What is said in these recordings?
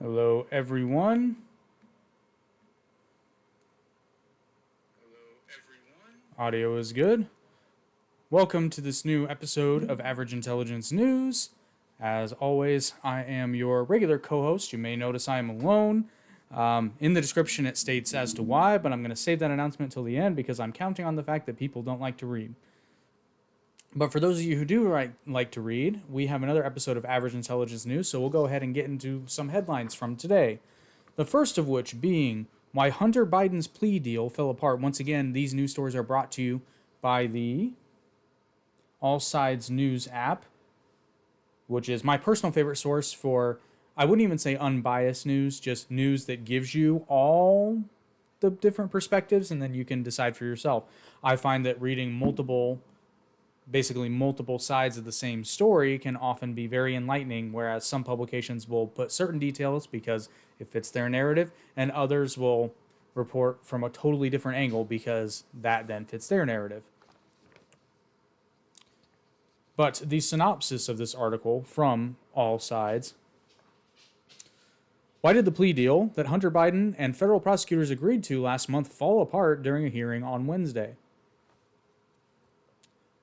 Hello, everyone. Audio is good. Welcome to this new episode of Average Intelligence News. As always, I am your regular co-host. You may notice I am alone. In the description, it states as to why, but I'm going to save that announcement till the end because I'm counting on the fact that people don't like to read. But for those of you who do like to read, we have another episode of Average Intelligence News, so we'll go ahead and get into some headlines from today. The first of which being why Hunter Biden's plea deal fell apart. Once again, these news stories are brought to you by the All Sides News app, which is my personal favorite source for, I wouldn't even say unbiased news, just news that gives you all the different perspectives, and then you can decide for yourself. I find that reading multiple sides of the same story can often be very enlightening, whereas some publications will put certain details because it fits their narrative, and others will report from a totally different angle because that then fits their narrative. But the synopsis of this article from All Sides: why did the plea deal that Hunter Biden and federal prosecutors agreed to last month fall apart during a hearing on Wednesday?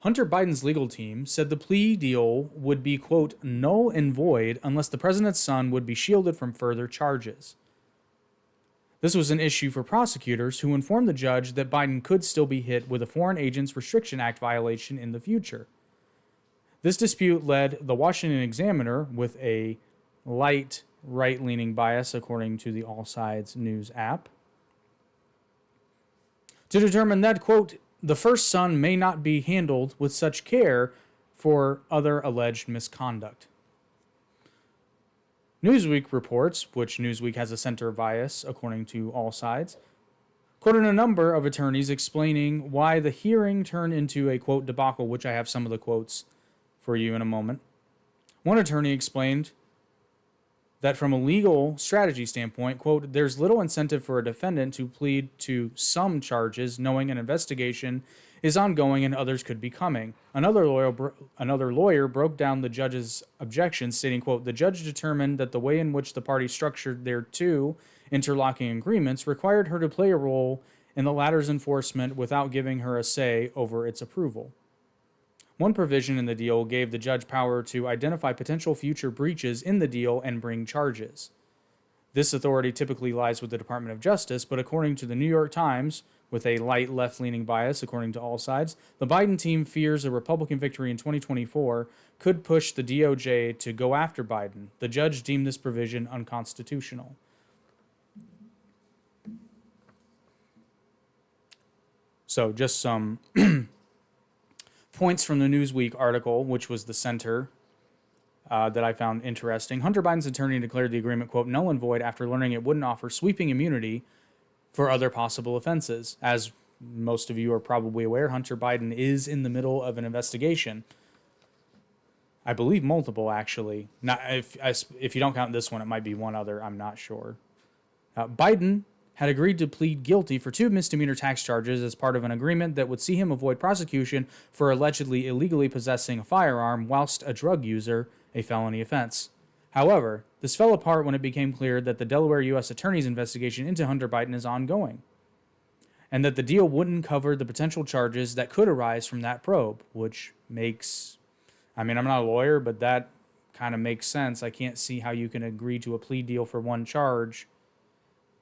Hunter Biden's legal team said the plea deal would be, quote, null and void unless the president's son would be shielded from further charges. This was an issue for prosecutors who informed the judge that Biden could still be hit with a Foreign Agents Restriction Act violation in the future. This dispute led the Washington Examiner, with a light right-leaning bias according to the All Sides News app, to determine that, quote, the first son may not be handled with such care for other alleged misconduct. Newsweek reports, which Newsweek has a center bias according to All Sides, quoted a number of attorneys explaining why the hearing turned into a, quote, debacle, which I have some of the quotes for you in a moment. One attorney explained that from a legal strategy standpoint, quote, there's little incentive for a defendant to plead to some charges knowing an investigation is ongoing and others could be coming. Another lawyer broke down the judge's objection, stating, quote, the judge determined that the way in which the parties structured their two interlocking agreements required her to play a role in the latter's enforcement without giving her a say over its approval. One provision in the deal gave the judge power to identify potential future breaches in the deal and bring charges. This authority typically lies with the Department of Justice, but according to the New York Times, with a light left-leaning bias according to All Sides, the Biden team fears a Republican victory in 2024 could push the DOJ to go after Biden. The judge deemed this provision unconstitutional. So just some points from the Newsweek article, which was the center that I found interesting. Hunter Biden's attorney declared the agreement, quote, null and void after learning it wouldn't offer sweeping immunity for other possible offenses. As most of you are probably aware, Hunter Biden is in the middle of an investigation. I believe multiple, actually. Not if you don't count this one, it might be one other. I'm not sure. Biden had agreed to plead guilty for 2 misdemeanor tax charges as part of an agreement that would see him avoid prosecution for allegedly illegally possessing a firearm whilst a drug user, a felony offense. However, this fell apart when it became clear that the Delaware U.S. Attorney's investigation into Hunter Biden is ongoing, and that the deal wouldn't cover the potential charges that could arise from that probe, which makes, I'm not a lawyer, but that kind of makes sense. I can't see how you can agree to a plea deal for one charge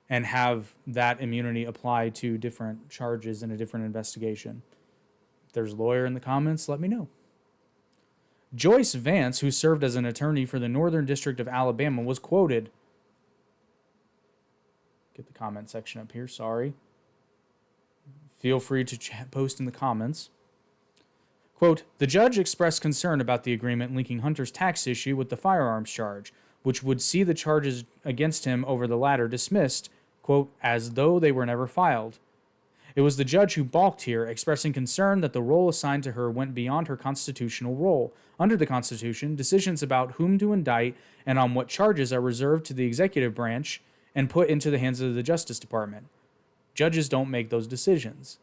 and have that immunity apply to different charges in a different investigation. If there's a lawyer in the comments, let me know. Joyce Vance, who served as an attorney for the Northern District of Alabama, was quoted. Get the comment section up here, sorry. Feel free to post in the comments. Quote, the judge expressed concern about the agreement linking Hunter's tax issue with the firearms charge, which would see the charges against him over the latter dismissed, quote, as though they were never filed. It was the judge who balked here, expressing concern that the role assigned to her went beyond her constitutional role. Under the Constitution, decisions about whom to indict and on what charges are reserved to the executive branch and put into the hands of the Justice Department. Judges don't make those decisions.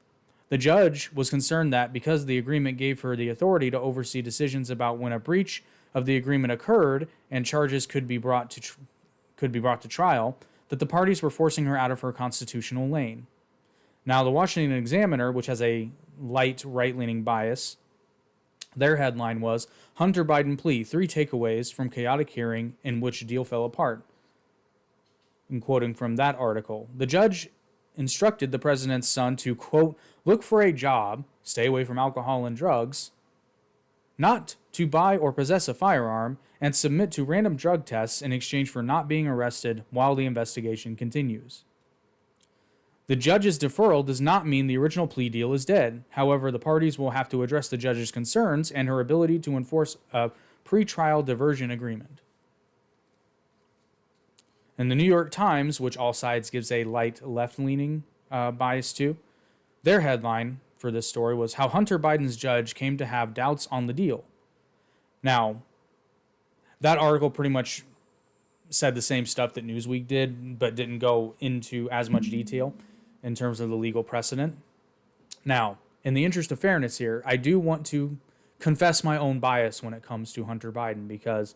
The judge was concerned that because the agreement gave her the authority to oversee decisions about when a breach of the agreement occurred and charges could be brought could be brought to trial, that the parties were forcing her out of her constitutional lane. Now, the Washington Examiner, which has a light right-leaning bias, their headline was, Hunter Biden plea, 3 takeaways from chaotic hearing in which deal fell apart. And quoting from that article, the judge instructed the president's son to, quote, look for a job, stay away from alcohol and drugs, not to buy or possess a firearm, and submit to random drug tests in exchange for not being arrested while the investigation continues. The judge's deferral does not mean the original plea deal is dead. However, the parties will have to address the judge's concerns and her ability to enforce a pretrial diversion agreement. And the New York Times, which all sides gives a light left-leaning bias to, their headline for this story was How Hunter Biden's Judge Came to Have Doubts on the Deal. Now, that article pretty much said the same stuff that Newsweek did, but didn't go into as much detail in terms of the legal precedent. Now, in the interest of fairness here, I do want to confess my own bias when it comes to Hunter Biden, because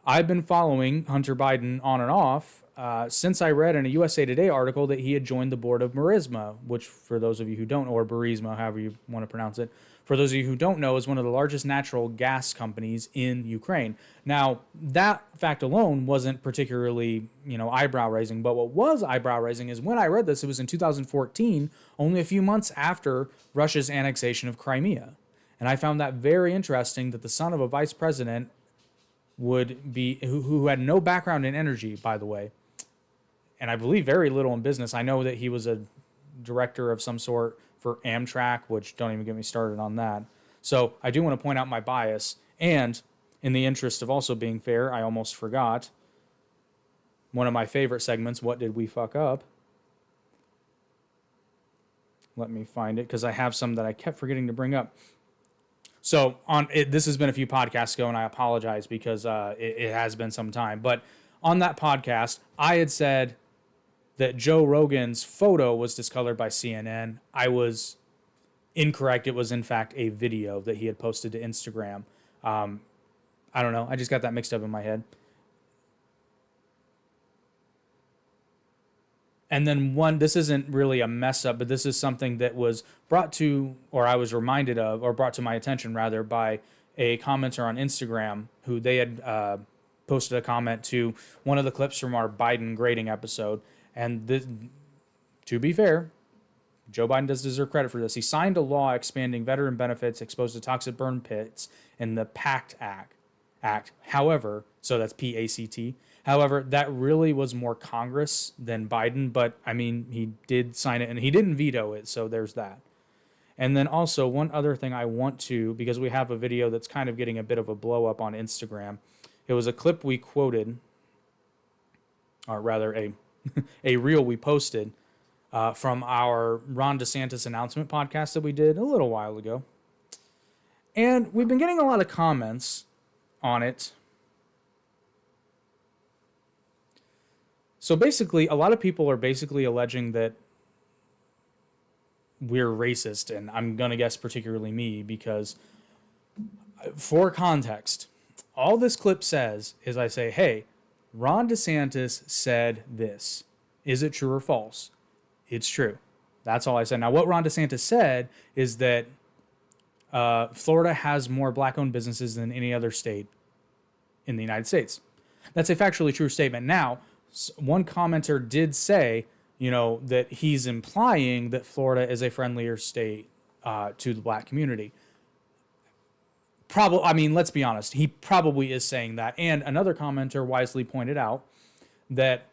I've been following Hunter Biden on and off since I read in a USA Today article that he had joined the board of Burisma, which, for those of you who don't know, or Burisma, however you want to pronounce it, for those of you who don't know, is one of the largest natural gas companies in Ukraine. Now, that fact alone wasn't particularly, eyebrow-raising, but what was eyebrow-raising is when I read this, it was in 2014, only a few months after Russia's annexation of Crimea. And I found that very interesting that the son of a vice president would be, who had no background in energy, by the way, and I believe very little in business. I know that he was a director of some sort for Amtrak, which don't even get me started on that. So I do want to point out my bias. And in the interest of also being fair, I almost forgot one of my favorite segments, What Did We Fuck Up? Let me find it, because I have some that I kept forgetting to bring up. So this has been a few podcasts ago, and I apologize because it has been some time. But on that podcast, I had said that Joe Rogan's photo was discolored by CNN. I was incorrect. It was, in fact, a video that he had posted to Instagram. I don't know. I just got that mixed up in my head. And then this isn't really a mess up, but this is something that was brought to, or I was reminded of, or brought to my attention rather, by a commenter on Instagram who they had posted a comment to one of the clips from our Biden grading episode. And this, to be fair, Joe Biden does deserve credit for this. He signed a law expanding veteran benefits exposed to toxic burn pits in the PACT Act. However, so that's PACT. However, that really was more Congress than Biden, but I mean, he did sign it and he didn't veto it, so there's that. And then also one other thing I want to, because we have a video that's kind of getting a bit of a blow up on Instagram. It was a clip we quoted, or rather a reel we posted from our Ron DeSantis announcement podcast that we did a little while ago. And we've been getting a lot of comments on it. So basically, a lot of people are basically alleging that we're racist, and I'm going to guess particularly me, because for context, all this clip says is I say, hey, Ron DeSantis said this. Is it true or false? It's true. That's all I said. Now, what Ron DeSantis said is that Florida has more black-owned businesses than any other state in the United States. That's a factually true statement. Now, one commenter did say, that he's implying that Florida is a friendlier state to the black community. Let's be honest. He probably is saying that. And another commenter wisely pointed out that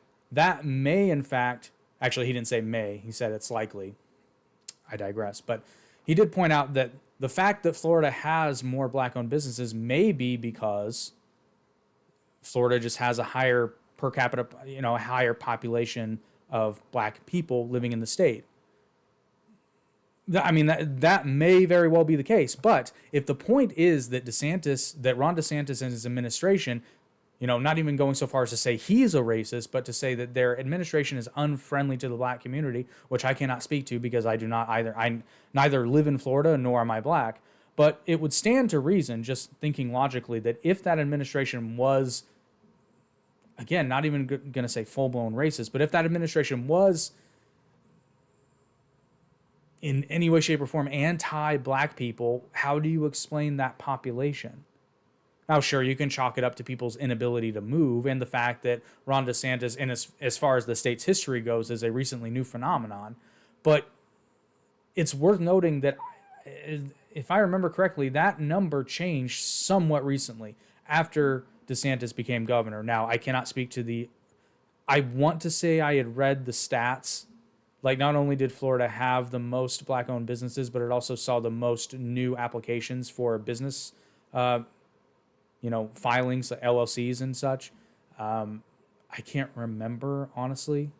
may, in fact, actually, he didn't say may. He said it's likely. I digress. But he did point out that the fact that Florida has more black-owned businesses may be because Florida just has a higher per capita, a higher population of black people living in the state. That may very well be the case. But if the point is that Ron DeSantis and his administration, not even going so far as to say he's a racist, but to say that their administration is unfriendly to the black community, which I cannot speak to because I do not either. I neither live in Florida nor am I black. But it would stand to reason, just thinking logically, that if that administration was again, not even going to say full-blown racist, but if that administration was in any way, shape, or form anti-black people, how do you explain that population? Now, sure, you can chalk it up to people's inability to move and the fact that Ron DeSantis, and as far as the state's history goes, is a recently new phenomenon. But it's worth noting that, if I remember correctly, that number changed somewhat recently after DeSantis became governor. Now, I cannot speak to the... I want to say I had read the stats. Like, not only did Florida have the most black-owned businesses, but it also saw the most new applications for business, filings, LLCs and such. I can't remember, honestly.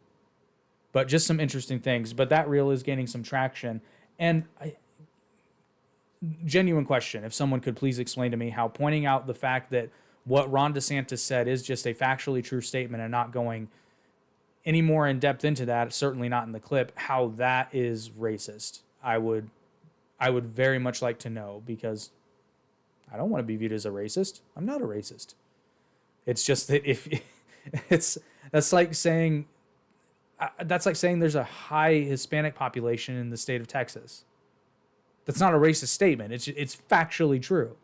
But just some interesting things. But that reel is gaining some traction. And genuine question, if someone could please explain to me how pointing out the fact that what Ron DeSantis said is just a factually true statement and not going any more in depth into that, certainly not in the clip, how that is racist. I would very much like to know, because I don't want to be viewed as a racist. I'm not a racist. It's just that if that's like saying there's a high Hispanic population in the state of Texas. That's not a racist statement. It's factually true.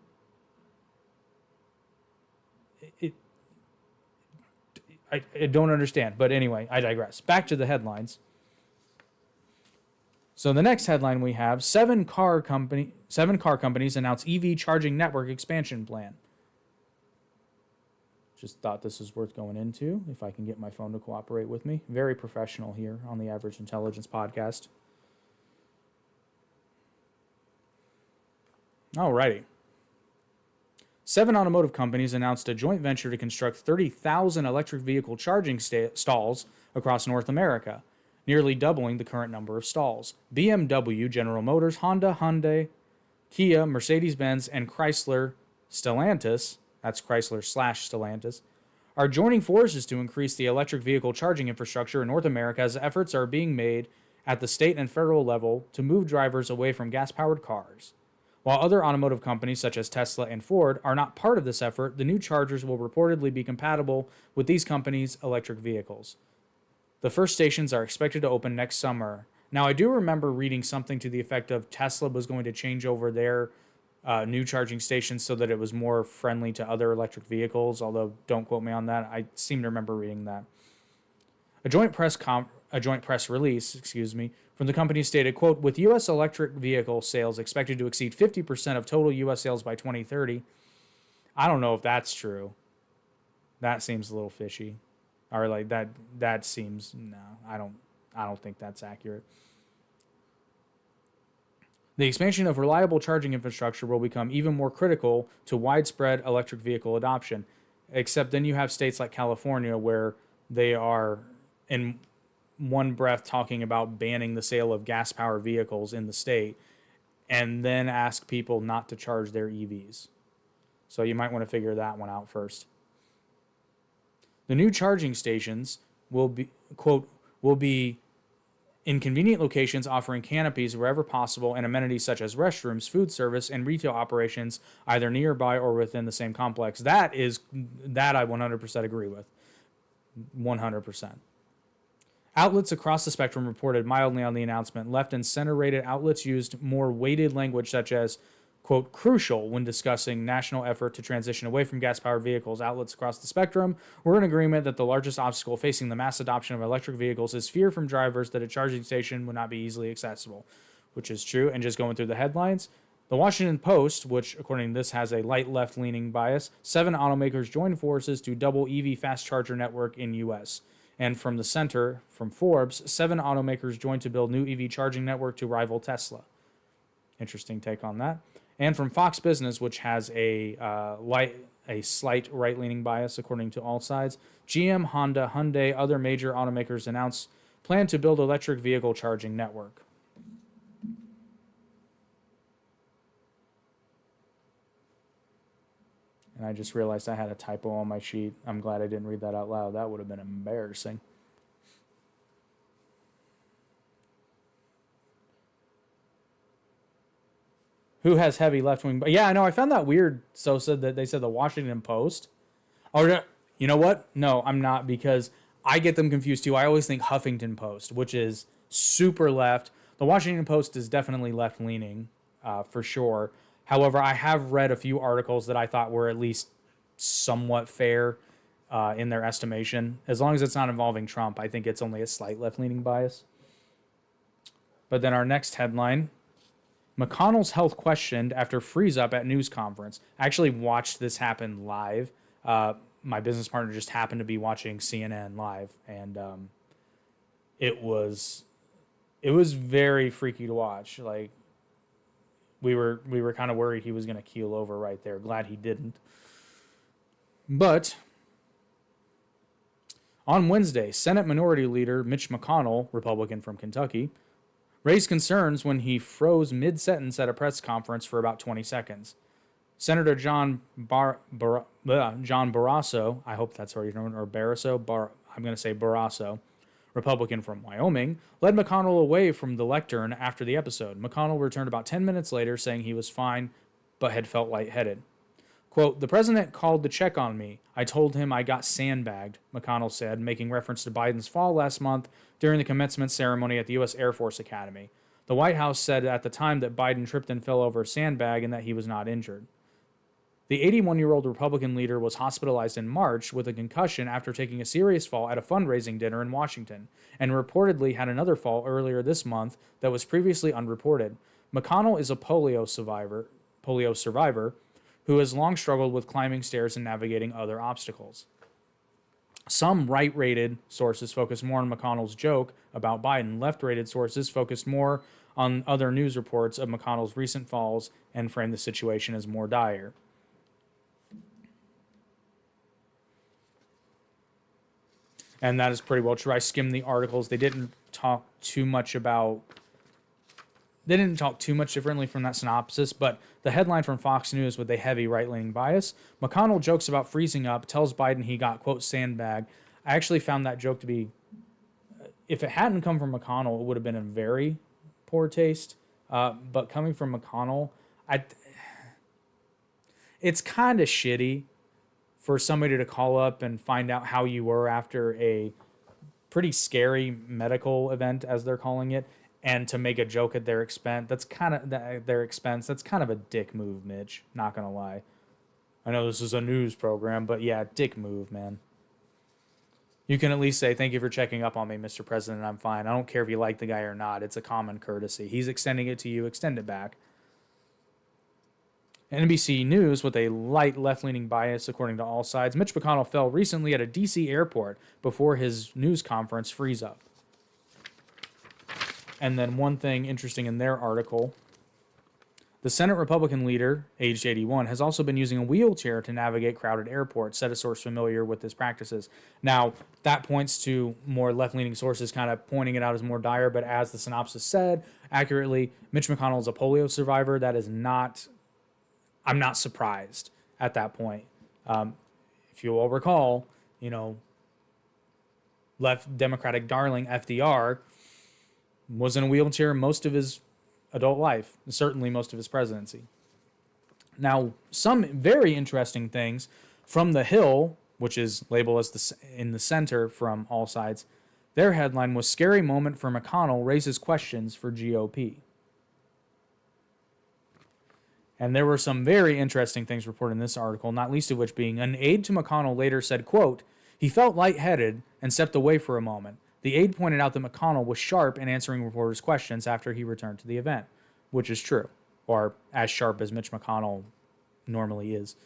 I don't understand. But anyway, I digress. Back to the headlines. So the next headline we have, seven car companies announce EV charging network expansion plan. Just thought this was worth going into, if I can get my phone to cooperate with me. Very professional here on the Average Intelligence Podcast. Alrighty. 7 automotive companies announced a joint venture to construct 30,000 electric vehicle charging stalls across North America, nearly doubling the current number of stalls. BMW, General Motors, Honda, Hyundai, Kia, Mercedes-Benz, and Chrysler Stellantis, that's Chrysler/Stellantis, are joining forces to increase the electric vehicle charging infrastructure in North America as efforts are being made at the state and federal level to move drivers away from gas-powered cars. While other automotive companies such as Tesla and Ford are not part of this effort, the new chargers will reportedly be compatible with these companies' electric vehicles. The first stations are expected to open next summer. Now, I do remember reading something to the effect of Tesla was going to change over their new charging stations so that it was more friendly to other electric vehicles, although don't quote me on that. I seem to remember reading that. A joint press release, from the company stated, quote, with U.S. electric vehicle sales expected to exceed 50% of total U.S. sales by 2030. I don't know if that's true. That seems a little fishy. Or like that seems, no, I don't think that's accurate. The expansion of reliable charging infrastructure will become even more critical to widespread electric vehicle adoption. Except then you have states like California where they are in one breath talking about banning the sale of gas-powered vehicles in the state and then ask people not to charge their EVs. So you might want to figure that one out first. The new charging stations will be, quote, will be in convenient locations offering canopies wherever possible and amenities such as restrooms, food service, and retail operations either nearby or within the same complex. That I 100% agree with. 100%. Outlets across the spectrum reported mildly on the announcement. Left and center-rated outlets used more weighted language such as, quote, crucial when discussing national effort to transition away from gas-powered vehicles. Outlets across the spectrum were in agreement that the largest obstacle facing the mass adoption of electric vehicles is fear from drivers that a charging station would not be easily accessible, which is true. And just going through the headlines, the Washington Post, which according to this has a light left-leaning bias, 7 automakers joined forces to double EV fast charger network in U.S. And from the center, from Forbes, 7 automakers joined to build new EV charging network to rival Tesla. Interesting take on that. And from Fox Business, which has a slight right-leaning bias according to all sides, GM, Honda, Hyundai, other major automakers announced plan to build electric vehicle charging network. And I just realized I had a typo on my sheet. I'm glad I didn't read that out loud. That would have been embarrassing. Who has heavy left-wing... Yeah, I know. I found that weird, Sosa, that they said the Washington Post. Or You know what? No, I'm not, because I get them confused too. I always think Huffington Post, which is super left. The Washington Post is definitely left leaning, for sure. However, I have read a few articles that I thought were at least somewhat fair in their estimation. As long as it's not involving Trump, I think it's only a slight left leaning bias. But then our next headline: McConnell's health questioned after freeze up at news conference. I actually watched this happen live. My business partner just happened to be watching CNN live, and it was very freaky to watch. Like, we were kind of worried he was going to keel over right there. Glad he didn't. But on Wednesday, Senate Minority Leader Mitch McConnell, Republican from Kentucky, raised concerns when he froze mid-sentence at a press conference for about 20 seconds. Senator John Barrasso, I hope that's how you're known, or Barrasso, I'm going to say Barrasso, Republican from Wyoming, led McConnell away from the lectern after the episode. McConnell returned about 10 minutes later saying he was fine but had felt lightheaded. Quote, "The president called to check on me. I told him I got sandbagged," McConnell said, making reference to Biden's fall last month during the commencement ceremony at the U.S. Air Force Academy. The White House said at the time that Biden tripped and fell over a sandbag and that he was not injured. The 81-year-old Republican leader was hospitalized in March with a concussion after taking a serious fall at a fundraising dinner in Washington, and reportedly had another fall earlier this month that was previously unreported. McConnell is a polio survivor who has long struggled with climbing stairs and navigating other obstacles. Some right-rated sources focus more on McConnell's joke about Biden. Left-rated sources focused more on other news reports of McConnell's recent falls and framed the situation as more dire. And that is pretty well true. I skimmed the articles. They didn't talk too much differently from that synopsis, but the headline from Fox News with a heavy right-leaning bias: McConnell jokes about freezing up, tells Biden he got, quote, sandbag. I actually found that joke to be, if it hadn't come from McConnell, it would have been in very poor taste. But coming from McConnell, it's kind of shitty for somebody to call up and find out how you were after a pretty scary medical event, as they're calling it, and to make a joke at their expense. That's kind of a dick move, Mitch. Not gonna lie. I know this is a news program, but yeah, dick move, man. You can at least say, "Thank you for checking up on me, Mr. President. I'm fine. I don't care if you like the guy or not. It's a common courtesy. He's extending it to you. Extend it back." NBC News, with a light left-leaning bias according to all sides: Mitch McConnell fell recently at a D.C. airport before his news conference freeze up. And then one thing interesting in their article: the Senate Republican leader, aged 81, has also been using a wheelchair to navigate crowded airports, said a source familiar with his practices. Now, that points to more left-leaning sources kind of pointing it out as more dire, but as the synopsis said accurately, Mitch McConnell is a polio survivor. That is not... I'm not surprised at that point. If you all recall, left Democratic darling FDR was in a wheelchair most of his adult life, certainly most of his presidency. Now, some very interesting things from The Hill, which is labeled as in the center from all sides. Their headline was "Scary Moment for McConnell Raises Questions for GOP." And there were some very interesting things reported in this article, not least of which being an aide to McConnell later said, quote, "He felt lightheaded and stepped away for a moment. The aide pointed out that McConnell was sharp in answering reporters' questions after he returned to the event," which is true, or as sharp as Mitch McConnell normally is.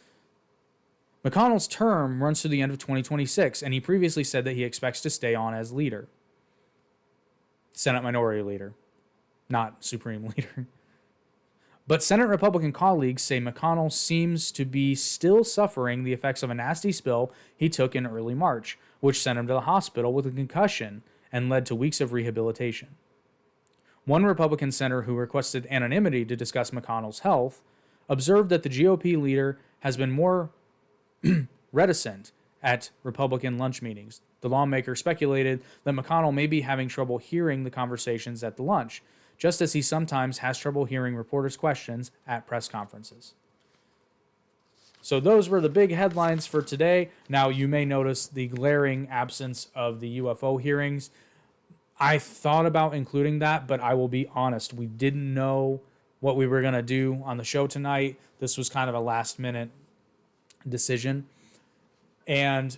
McConnell's term runs to the end of 2026, and he previously said that he expects to stay on as leader. Senate Minority Leader, not Supreme Leader. But Senate Republican colleagues say McConnell seems to be still suffering the effects of a nasty spill he took in early March, which sent him to the hospital with a concussion and led to weeks of rehabilitation. One Republican senator who requested anonymity to discuss McConnell's health observed that the GOP leader has been more reticent at Republican lunch meetings. The lawmaker speculated that McConnell may be having trouble hearing the conversations at the lunch, just as he sometimes has trouble hearing reporters' questions at press conferences. So those were the big headlines for today. Now, you may notice the glaring absence of the UFO hearings. I thought about including that, but I will be honest, we didn't know what we were going to do on the show tonight. This was kind of a last minute decision. And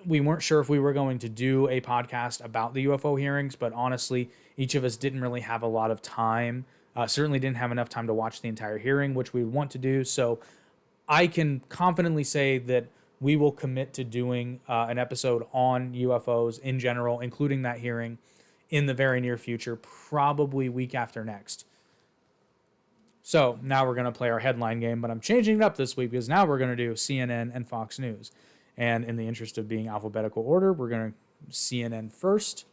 we weren't sure if we were going to do a podcast about the UFO hearings, but honestly, each of us didn't really have a lot of time. Certainly didn't have enough time to watch the entire hearing, which we would want to do. So I can confidently say that we will commit to doing an episode on UFOs in general, including that hearing, in the very near future, probably week after next. So now we're going to play our headline game, but I'm changing it up this week because now we're going to do CNN and Fox News. And in the interest of being alphabetical order, we're going to CNN first.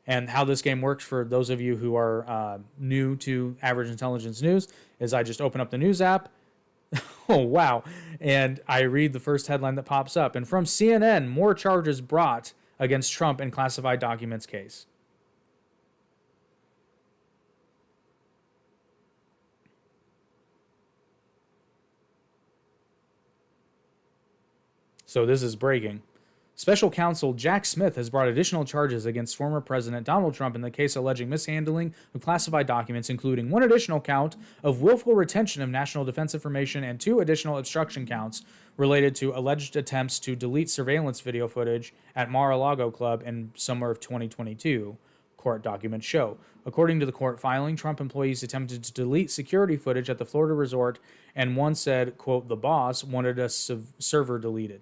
And how this game works for those of you who are new to Average Intelligence News is I just open up the news app. Oh, wow. And I read the first headline that pops up. And from CNN, more charges brought against Trump in classified documents case. So this is breaking. Special counsel Jack Smith has brought additional charges against former President Donald Trump in the case alleging mishandling of classified documents, including one additional count of willful retention of national defense information and 2 additional obstruction counts related to alleged attempts to delete surveillance video footage at Mar-a-Lago Club in summer of 2022, court documents show. According to the court filing, Trump employees attempted to delete security footage at the Florida resort, and one said, quote, "The boss wanted a server deleted."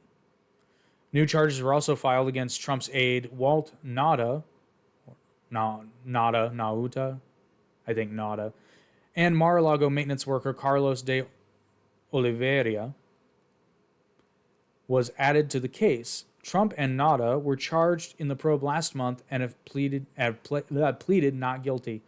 New charges were also filed against Trump's aide, Walt Nauta, and Mar-a-Lago maintenance worker Carlos de Oliveira was added to the case. Trump and Nauta were charged in the probe last month and have pleaded not guilty.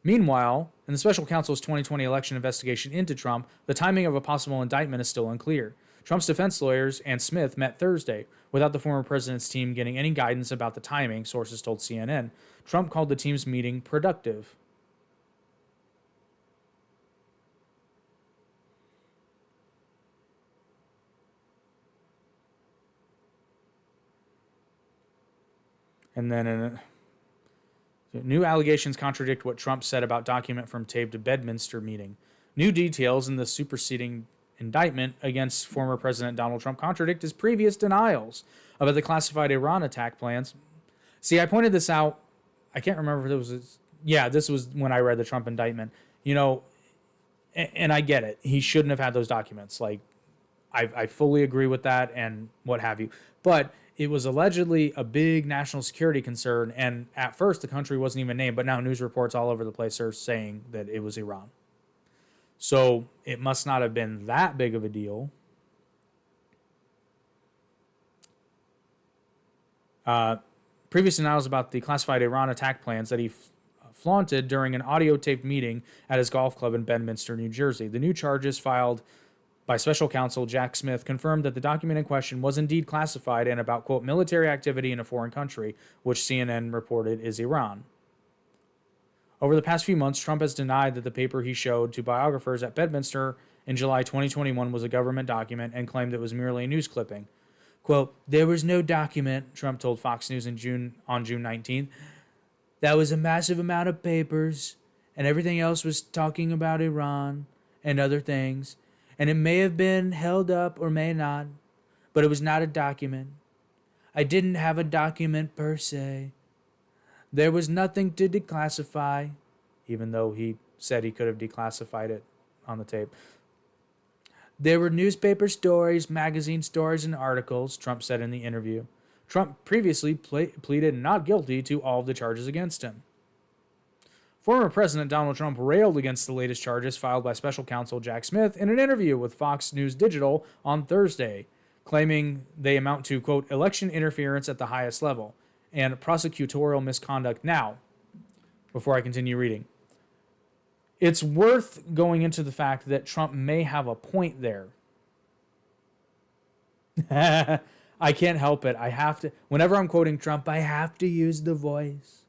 Meanwhile, in the special counsel's 2020 election investigation into Trump, the timing of a possible indictment is still unclear. Trump's defense lawyers and Smith met Thursday without the former president's team getting any guidance about the timing, sources told CNN. Trump called the team's meeting productive. And then new allegations contradict what Trump said about document from taped Bedminster meeting. New details in the superseding indictment against former President Donald Trump contradict his previous denials about the classified Iran attack plans. See, I pointed this out. I can't remember if it was. Yeah, this was when I read the Trump indictment. You know, and I get it. He shouldn't have had those documents. Like, I fully agree with that and what have you. But it was allegedly a big national security concern. And at first, the country wasn't even named. But now news reports all over the place are saying that it was Iran. So it must not have been that big of a deal. Previous denials about the classified Iran attack plans that he flaunted during an audio taped meeting at his golf club in Bedminster, New Jersey. The new charges filed by special counsel Jack Smith confirmed that the document in question was indeed classified and about, quote, military activity in a foreign country, which CNN reported is Iran. Over the past few months, Trump has denied that the paper he showed to biographers at Bedminster in July 2021 was a government document and claimed it was merely a news clipping. Quote, "There was no document," Trump told Fox News on June 19th. "That was a massive amount of papers, and everything else was talking about Iran and other things, and it may have been held up or may not, but it was not a document. I didn't have a document per se. There was nothing to declassify," even though he said he could have declassified it on the tape. "There were newspaper stories, magazine stories, and articles," Trump said in the interview. Trump previously pleaded not guilty to all of the charges against him. Former President Donald Trump railed against the latest charges filed by special counsel Jack Smith in an interview with Fox News Digital on Thursday, claiming they amount to, quote, election interference at the highest level and prosecutorial misconduct. Now, before I continue reading, it's worth going into the fact that Trump may have a point there. I can't help it. I have to, whenever I'm quoting Trump, I have to use the voice.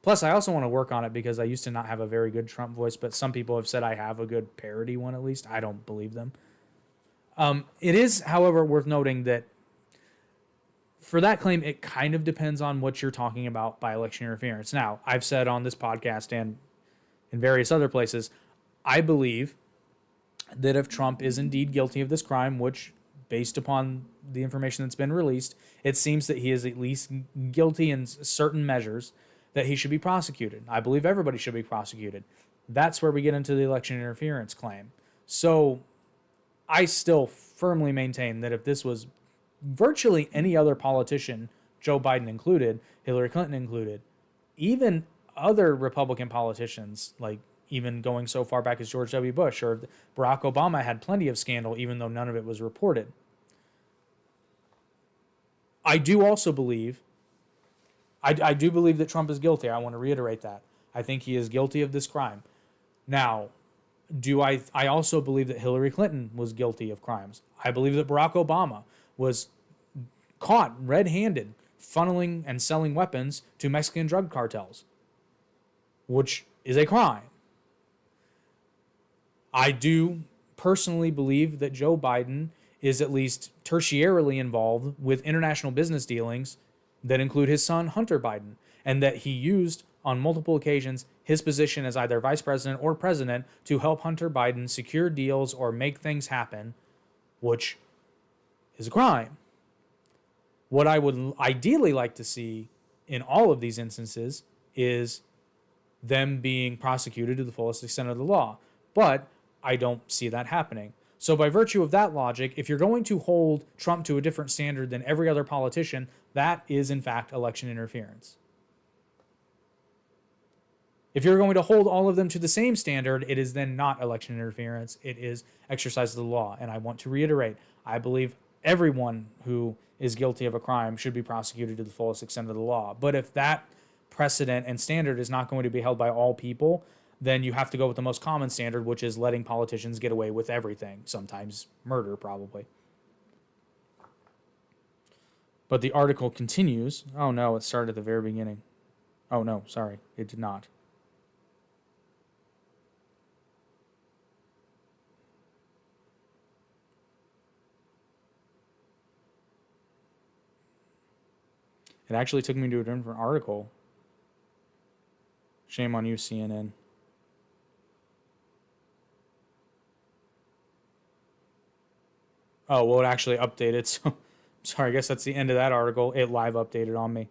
Plus, I also want to work on it because I used to not have a very good Trump voice, but some people have said I have a good parody one at least. I don't believe them. It is, however, worth noting that for that claim, it kind of depends on what you're talking about by election interference. Now, I've said on this podcast and in various other places, I believe that if Trump is indeed guilty of this crime, which, based upon the information that's been released, it seems that he is at least guilty in certain measures, that he should be prosecuted. I believe everybody should be prosecuted. That's where we get into the election interference claim. So I still firmly maintain that if this was virtually any other politician, Joe Biden included, Hillary Clinton included, even other Republican politicians, like even going so far back as George W. Bush or Barack Obama, had plenty of scandal, even though none of it was reported. I do also believe, I do believe that Trump is guilty. I want to reiterate that. I think he is guilty of this crime. Now, I also believe that Hillary Clinton was guilty of crimes. I believe that Barack Obama was caught red-handed funneling and selling weapons to Mexican drug cartels, which is a crime. I do personally believe that Joe Biden is at least tertiarily involved with international business dealings that include his son, Hunter Biden, and that he used on multiple occasions his position as either vice president or president to help Hunter Biden secure deals or make things happen, which is a crime. What I would ideally like to see in all of these instances is them being prosecuted to the fullest extent of the law. But I don't see that happening. So by virtue of that logic, if you're going to hold Trump to a different standard than every other politician, that is in fact election interference. If you're going to hold all of them to the same standard, it is then not election interference. It is exercise of the law. And I want to reiterate, I believe everyone who is guilty of a crime should be prosecuted to the fullest extent of the law. But if that precedent and standard is not going to be held by all people, then you have to go with the most common standard, which is letting politicians get away with everything. Sometimes murder, probably. But the article continues. Oh no, it started at the very beginning. Oh no, sorry, it did not. It actually took me to a different article. Shame on you, CNN. Oh, well, it actually updated, so sorry, I guess that's the end of that article. It live updated on me.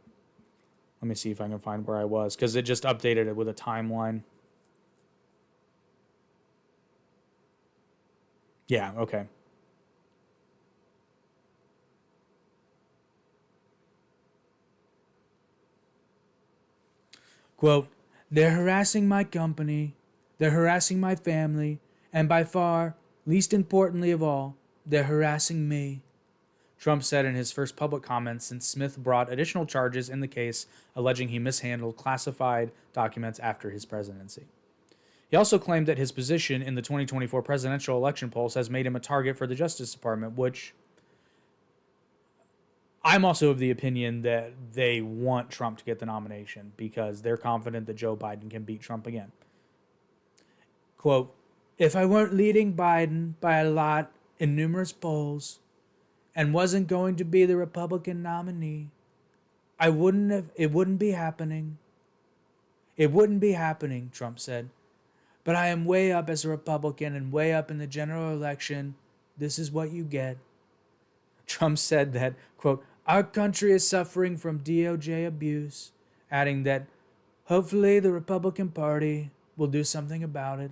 Let me see if I can find where I was, because it just updated it with a timeline. Yeah, okay. Quote, they're harassing my company, they're harassing my family, and by far, least importantly of all, they're harassing me, Trump said in his first public comments since Smith brought additional charges in the case alleging he mishandled classified documents after his presidency. He also claimed that his position in the 2024 presidential election polls has made him a target for the Justice Department, which I'm also of the opinion that they want Trump to get the nomination because they're confident that Joe Biden can beat Trump again. Quote, if I weren't leading Biden by a lot in numerous polls and wasn't going to be the Republican nominee, it wouldn't be happening. It wouldn't be happening, Trump said. But I am way up as a Republican and way up in the general election. This is what you get. Trump said that, quote, our country is suffering from DOJ abuse, adding that hopefully the Republican Party will do something about it.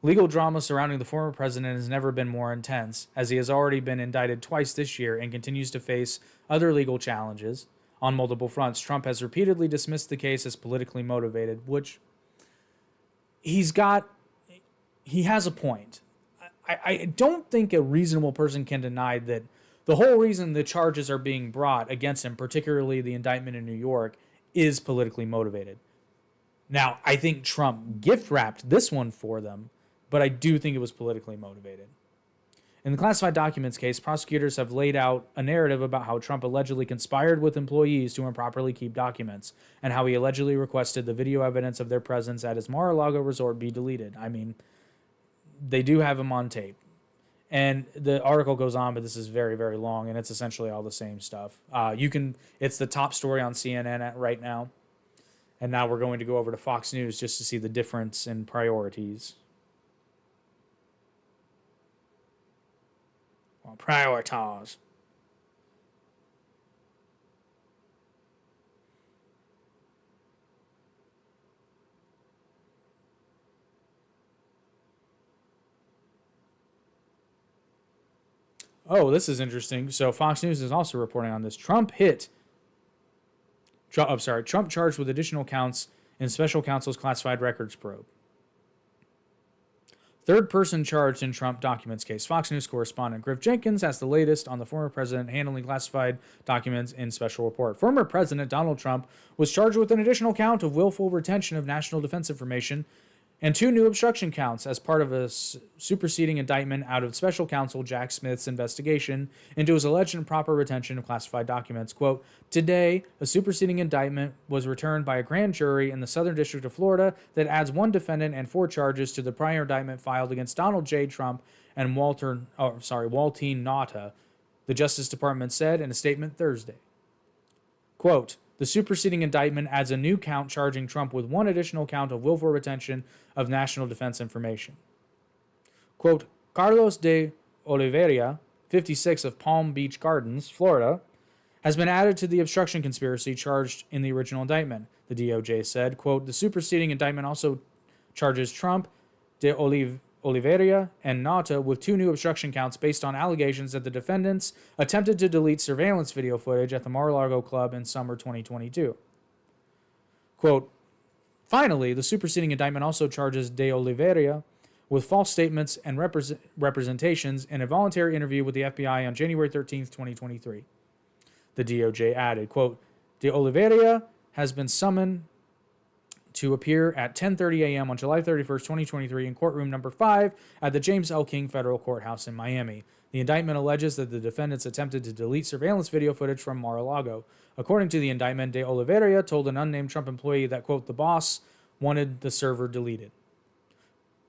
Legal drama surrounding the former president has never been more intense, as he has already been indicted twice this year and continues to face other legal challenges. On multiple fronts, Trump has repeatedly dismissed the case as politically motivated, which he has a point. I don't think a reasonable person can deny that the whole reason the charges are being brought against him, particularly the indictment in New York, is politically motivated. Now, I think Trump gift-wrapped this one for them, but I do think it was politically motivated. In the classified documents case, prosecutors have laid out a narrative about how Trump allegedly conspired with employees to improperly keep documents, and how he allegedly requested the video evidence of their presence at his Mar-a-Lago resort be deleted. I mean, they do have him on tape. And the article goes on, but this is very, very long, and it's essentially all the same stuff. It's the top story on CNN right now. And now we're going to go over to Fox News just to see the difference in priorities. Well, prioritize. Oh, this is interesting. So Fox News is also reporting on this. Trump charged with additional counts in special counsel's classified records probe. Third person charged in Trump documents case. Fox News correspondent Griff Jenkins has the latest on the former president handling classified documents in special report. Former President Donald Trump was charged with an additional count of willful retention of national defense information and 2 new obstruction counts as part of a superseding indictment out of special counsel Jack Smith's investigation into his alleged improper retention of classified documents. Quote, today, a superseding indictment was returned by a grand jury in the Southern District of Florida that adds 1 defendant and 4 charges to the prior indictment filed against Donald J. Trump and Waltine Nauta, the Justice Department said in a statement Thursday. Quote, the superseding indictment adds a new count charging Trump with 1 additional count of willful retention of national defense information. Quote, Carlos de Oliveira, 56 of Palm Beach Gardens, Florida, has been added to the obstruction conspiracy charged in the original indictment, the DOJ said. Quote, the superseding indictment also charges Trump, de Oliveira, and Nauta with 2 new obstruction counts based on allegations that the defendants attempted to delete surveillance video footage at the Mar-a-Lago club in summer 2022. Quote, finally, the superseding indictment also charges de Oliveira with false statements and representations in a voluntary interview with the FBI on January 13, 2023. The DOJ added, quote, de Oliveira has been summoned to appear at 10:30 a.m. on July 31st, 2023 in courtroom number 5 at the James L. King Federal Courthouse in Miami. The indictment alleges that the defendants attempted to delete surveillance video footage from Mar-a-Lago. According to the indictment, de Oliveira told an unnamed Trump employee that, quote, the boss wanted the server deleted.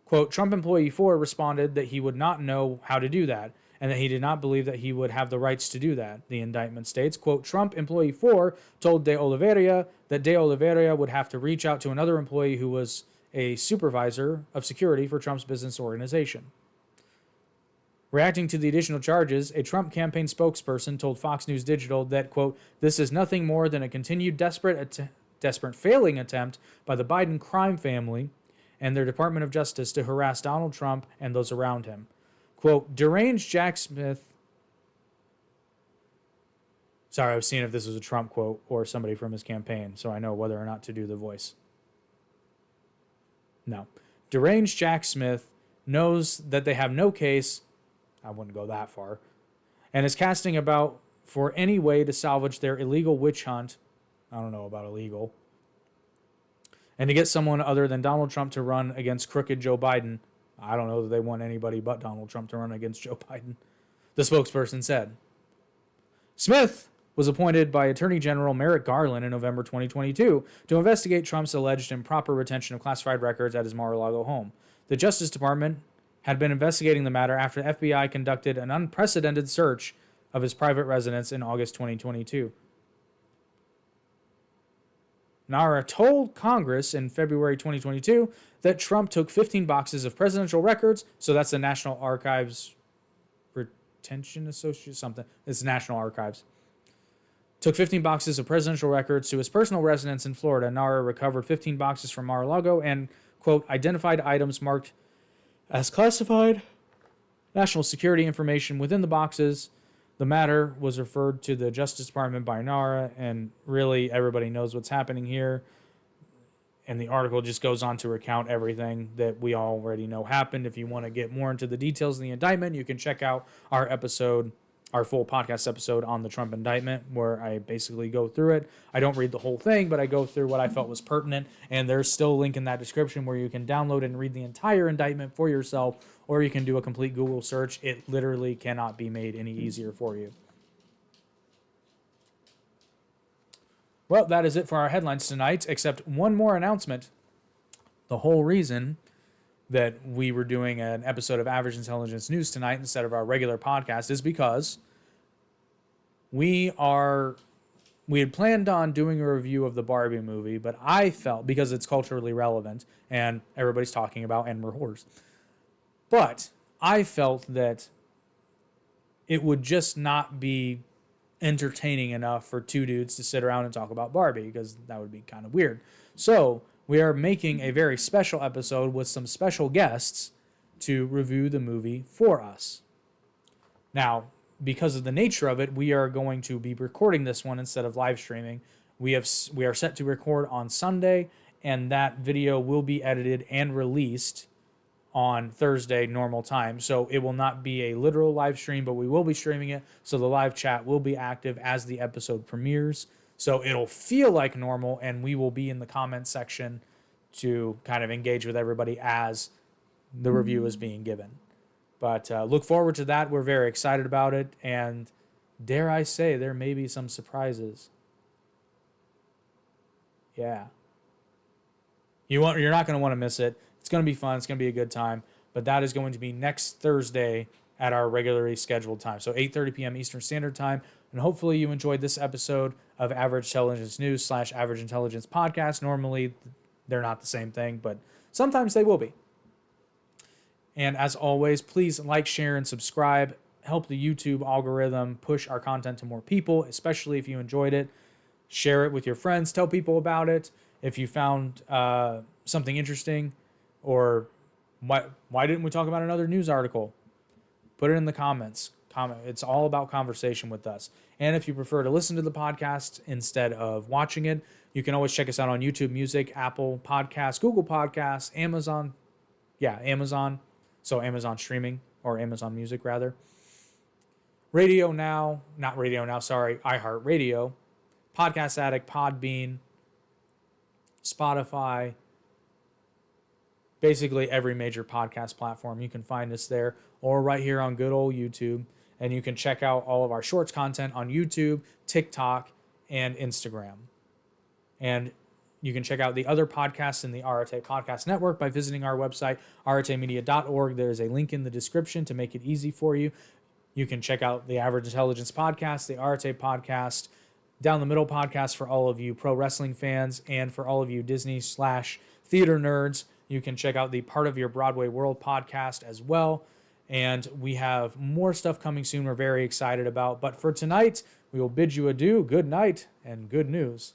Quote, Trump employee 4 responded that he would not know how to do that and that he did not believe that he would have the rights to do that, the indictment states. Quote, Trump employee 4 told de Oliveira that de Oliveira would have to reach out to another employee who was a supervisor of security for Trump's business organization. Reacting to the additional charges, a Trump campaign spokesperson told Fox News Digital that, quote, this is nothing more than a continued desperate failing attempt by the Biden crime family and their Department of Justice to harass Donald Trump and those around him. Quote, deranged Jack Smith. Sorry, I was seeing if this was a Trump quote or somebody from his campaign, so I know whether or not to do the voice. No. Deranged Jack Smith knows that they have no case, I wouldn't go that far, and is casting about for any way to salvage their illegal witch hunt. I don't know about illegal. And to get someone other than Donald Trump to run against crooked Joe Biden. I don't know that they want anybody but Donald Trump to run against Joe Biden, the spokesperson said. Smith was appointed by Attorney General Merrick Garland in November 2022 to investigate Trump's alleged improper retention of classified records at his Mar-a-Lago home. The Justice Department had been investigating the matter after the FBI conducted an unprecedented search of his private residence in August 2022. Nara told Congress in February 2022 that Trump took 15 boxes of presidential records, so that's the National Archives Retention Association, something. It's National Archives. Took 15 boxes of presidential records to his personal residence in Florida. Nara recovered 15 boxes from Mar-a-Lago and, quote, identified items marked as classified national security information within the boxes. The matter was referred to the Justice Department by Nara, and really everybody knows what's happening here. And the article just goes on to recount everything that we already know happened. If you want to get more into the details of the indictment, you can check out our episode, our full podcast episode on the Trump indictment, where I basically go through it. I don't read the whole thing, but I go through what I felt was pertinent. And there's still a link in that description where you can download and read the entire indictment for yourself, or you can do a complete Google search. It literally cannot be made any easier for you. Well, that is it for our headlines tonight, except one more announcement. The whole reason that we were doing an episode of Average Intelligence News tonight instead of our regular podcast is because we had planned on doing a review of the Barbie movie, but I felt, because it's culturally relevant and everybody's talking about and we're whores, but I felt that it would just not be entertaining enough for two dudes to sit around and talk about Barbie, because that would be kind of weird. So we are making a very special episode with some special guests to review the movie for us. Now, because of the nature of it, we are going to be recording this one instead of live streaming. We are set to record on Sunday, and that video will be edited and released on Thursday normal time. So it will not be a literal live stream, but we will be streaming it. So the live chat will be active as the episode premieres. So it'll feel like normal, and we will be in the comment section to kind of engage with everybody as the review is being given. But look forward to that. We're very excited about it. And dare I say, there may be some surprises. Yeah. You're not going to want to miss it. It's going to be fun. It's going to be a good time. But that is going to be next Thursday at our regularly scheduled time. So 8:30 p.m. Eastern Standard Time. And hopefully you enjoyed this episode of Average Intelligence News / Average Intelligence Podcast. Normally, they're not the same thing, but sometimes they will be. And as always, please like, share, and subscribe. Help the YouTube algorithm push our content to more people, especially if you enjoyed it. Share it with your friends. Tell people about it. If you found something interesting, or why didn't we talk about another news article? Put it in the comments. It's all about conversation with us. And if you prefer to listen to the podcast instead of watching it, you can always check us out on YouTube Music, Apple Podcasts, Google Podcasts, Amazon. Amazon. So Amazon Streaming, or Amazon Music rather. iHeartRadio, Podcast Addict, Podbean, Spotify, basically every major podcast platform. You can find us there, or right here on good old YouTube. And you can check out all of our shorts content on YouTube, TikTok, and Instagram. And you can check out the other podcasts in the Arate Podcast Network by visiting our website, aratemedia.org. There is a link in the description to make it easy for you. You can check out the Average Intelligence Podcast, the Arate Podcast, Down the Middle Podcast for all of you pro wrestling fans, and for all of you Disney / theater nerds. You can check out the Part of Your Broadway World podcast as well. And we have more stuff coming soon we're very excited about. But for tonight, we will bid you adieu, good night, and good news.